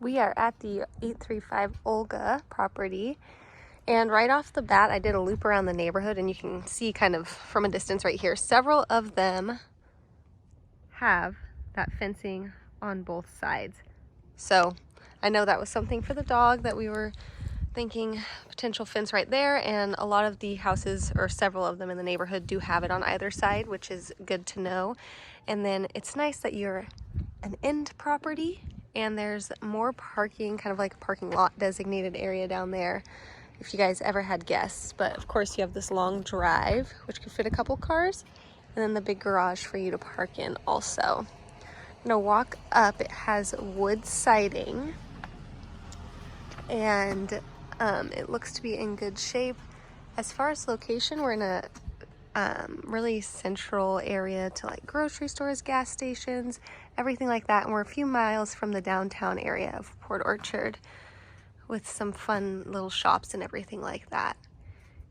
We are at the 835 Olga property, and right off the bat I did a loop around the neighborhood, and you can see kind of from a distance right here, several of them have that fencing on both sides. So I know that was something for the dog that we were thinking potential fence right there, and a lot of the houses, or several of them in the neighborhood, do have it on either side, which is good to know. And then it's nice that you're an end property and there's more parking, kind of like a parking lot designated area down there if you guys ever had guests. But of course you have this long drive which could fit a couple cars, and then the big garage for you to park in also. I'm gonna walk up. It has wood siding, and it looks to be in good shape. As far as location, we're in a really central area to like grocery stores, gas stations, everything like that, and we're a few miles from the downtown area of Port Orchard with some fun little shops and everything like that.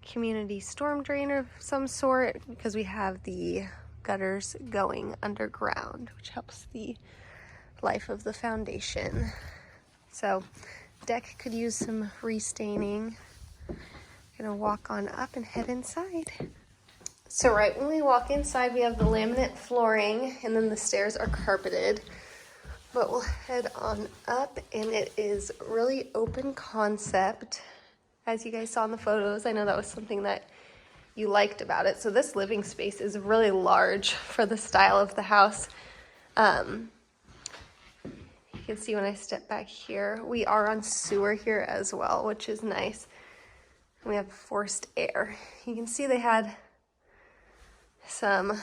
Community storm drain of some sort, because we have the gutters going underground, which helps the life of the foundation. So deck could use some restaining. Gonna walk on up and head inside. So right when we walk inside, we have the laminate flooring, and then the stairs are carpeted. But we'll head on up, and it is really open concept. As you guys saw in the photos, I know that was something that you liked about it. So this living space is really large for the style of the house. You can see when I step back here, we are on sewer here as well, which is nice. We have forced air. You can see they had some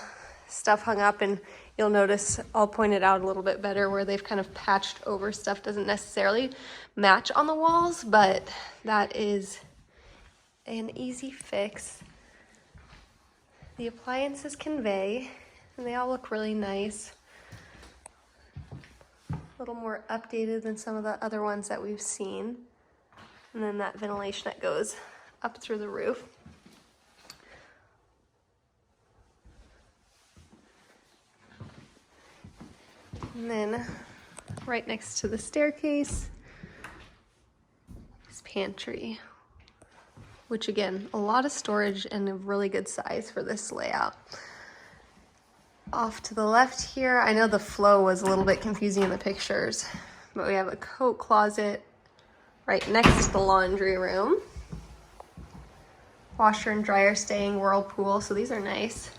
stuff hung up, and you'll notice I'll point it out a little bit better where they've kind of patched over stuff. Doesn't necessarily match on the walls, but that is an easy fix. The appliances convey, and they all look really nice. A little more updated than some of the other ones that we've seen. And then that ventilation that goes up through the roof. And then right next to the staircase is pantry, which again, a lot of storage and a really good size for this layout. Off to the left here, I know the flow was a little bit confusing in the pictures, but we have a coat closet right next to the laundry room. Washer and dryer staying Whirlpool, so these are nice.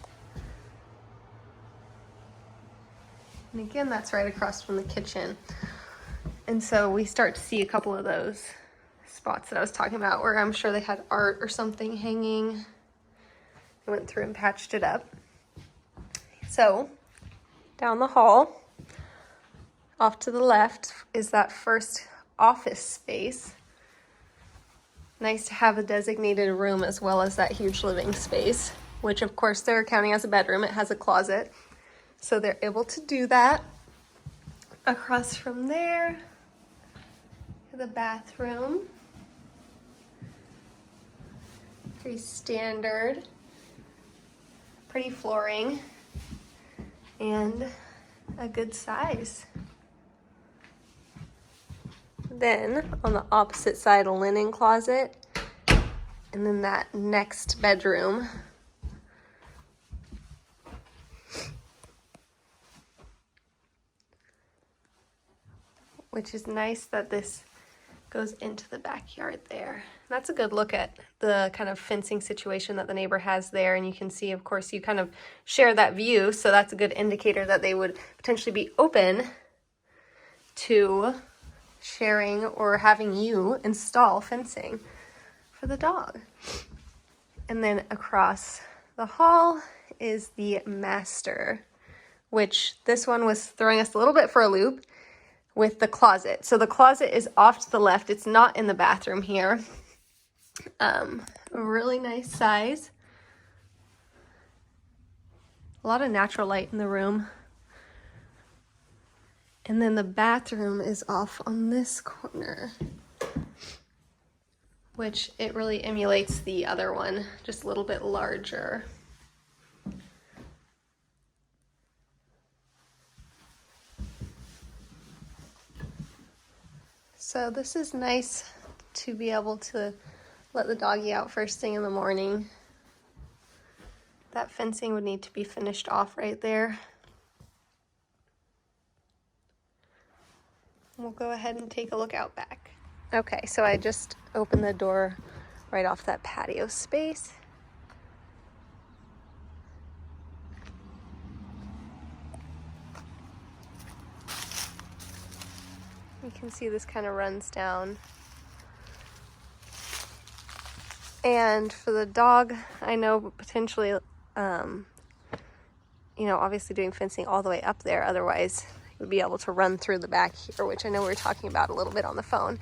And again, that's right across from the kitchen. And so we start to see a couple of those spots that I was talking about where I'm sure they had art or something hanging. I went through and patched it up. So down the hall, off to the left, is that first office space. Nice to have a designated room as well as that huge living space, which of course they're counting as a bedroom. It has a closet. So they're able to do that. Across from there, the bathroom. Pretty standard, pretty flooring, and a good size. Then on the opposite side, a linen closet, and then that next bedroom. Which is nice that this goes into the backyard there. And that's a good look at the kind of fencing situation that the neighbor has there. And you can see, of course, you kind of share that view. So that's a good indicator that they would potentially be open to sharing or having you install fencing for the dog. And then across the hall is the master, which this one was throwing us a little bit for a loop with the closet. So the closet is off to the left. It's not in the bathroom here. A really nice size. A lot of natural light in the room. And then the bathroom is off on this corner, which it really emulates the other one, just a little bit larger. So this is nice to be able to let the doggy out first thing in the morning. That fencing would need to be finished off right there. We'll go ahead and take a look out back. Okay, so I just opened the door right off that patio space. You can see this kind of runs down. And for the dog, I know potentially, obviously doing fencing all the way up there, otherwise would be able to run through the back here, which I know we were talking about a little bit on the phone.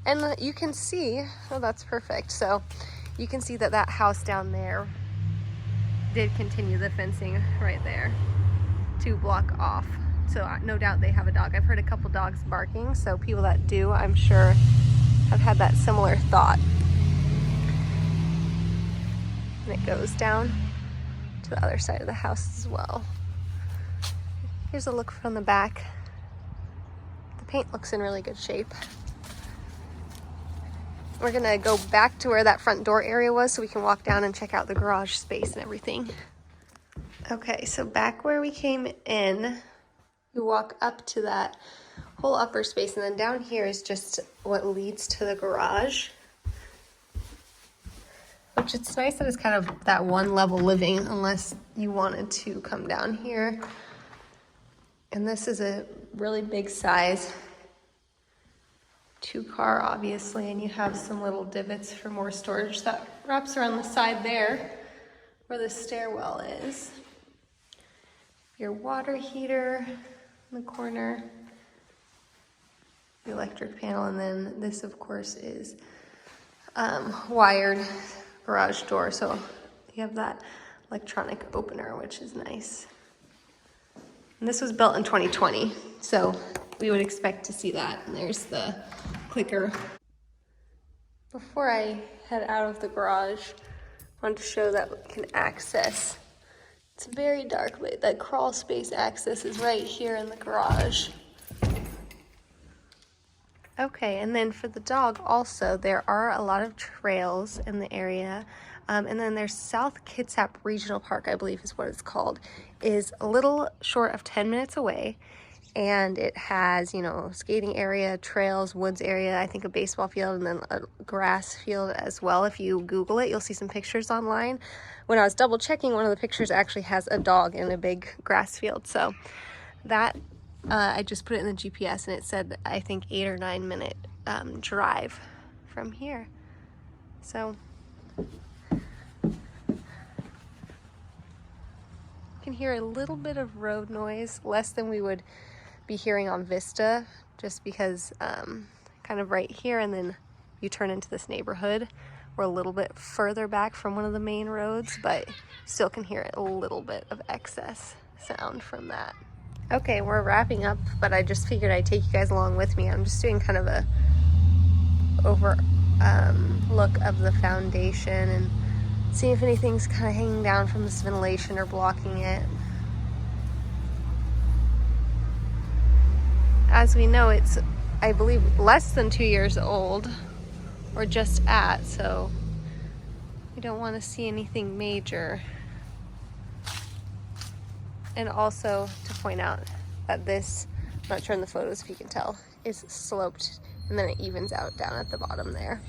And you can see, oh, that's perfect. So you can see that that house down there did continue the fencing right there to block off. So no doubt they have a dog. I've heard a couple dogs barking, so people that do, I'm sure, have had that similar thought. And it goes down to the other side of the house as well. Here's a look from the back. The paint looks in really good shape. We're gonna go back to where that front door area was so we can walk down and check out the garage space and everything. Okay, so back where we came in, you walk up to that whole upper space, and then down here is just what leads to the garage. Which it's nice that it's kind of that one level living, unless you wanted to come down here. And this is a really big size 2-car, obviously, and you have some little divots for more storage that wraps around the side there where the stairwell is. Your water heater in the corner, the electric panel, and then this, of course, is wired garage door, so you have that electronic opener, which is nice. And this was built in 2020, so we would expect to see that. And there's the clicker. Before I head out of the garage, I wanted to show that we can access. It's very dark, but that crawl space access is right here in the garage. Okay, and then for the dog also, there are a lot of trails in the area. And then there's South Kitsap Regional Park, I believe is what it's called, is a little short of 10 minutes away. And it has, skating area, trails, woods area, I think a baseball field, and then a grass field as well. If you Google it, you'll see some pictures online. When I was double checking, one of the pictures actually has a dog in a big grass field. So that, I just put it in the GPS, and it said, I think, 8 or 9 minute drive from here. So you can hear a little bit of road noise, less than we would be hearing on Vista, just because kind of right here, and then you turn into this neighborhood. We're a little bit further back from one of the main roads, but still can hear a little bit of excess sound from that. Okay, we're wrapping up, but I just figured I'd take you guys along with me. I'm just doing kind of a look of the foundation and see if anything's kind of hanging down from this ventilation or blocking it. As we know, it's, I believe, less than 2 years old, or just at, so we don't want to see anything major. And also to point out that this, I'm not sure in the photos if you can tell, is sloped, and then it evens out down at the bottom there.